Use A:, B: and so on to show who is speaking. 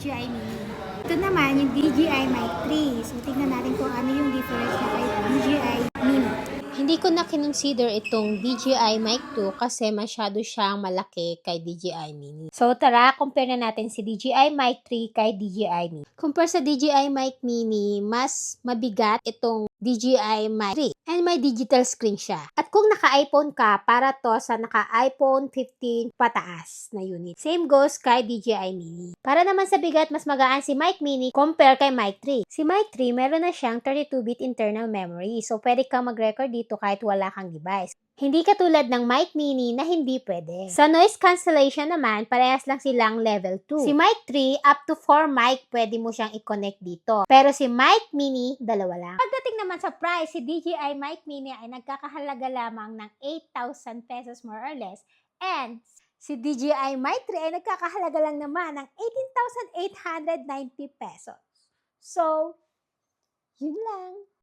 A: DJI Mini. Ito naman yung DJI Mic 3. So, tingnan natin kung ano yung difference niya kay DJI Mini.
B: Hindi ko na kinonsider itong DJI Mic 2 kasi masyado siyang malaki kay DJI Mini. So tara, compare na natin si DJI Mic 3 kay DJI Mini. Compare sa DJI Mic Mini, mas mabigat itong DJI Mic 3 and may digital screen siya. At kung naka-iPhone ka, para to sa naka-iPhone 15 pataas na unit. Same goes kay DJI Mini. Para naman sa bigat, mas magaan si Mic Mini compare kay Mic 3. Si Mic 3, meron na siyang 32-bit internal memory. So pwede kang mag-record dito kahit wala kang device. Hindi katulad ng Mic Mini na hindi pwede. Sa noise cancellation naman, parehas lang silang level 2. Si Mic 3, up to 4 mic pwede mo siyang i-connect dito. Pero si Mic Mini, dalawa lang. Pagdating naman sa price, si DJI Mic Mini ay nagkakahalaga lamang ng 8,000 pesos more or less. And si DJI Mic 3 ay nagkakahalaga lang naman ng 18,890 pesos. So, yun lang.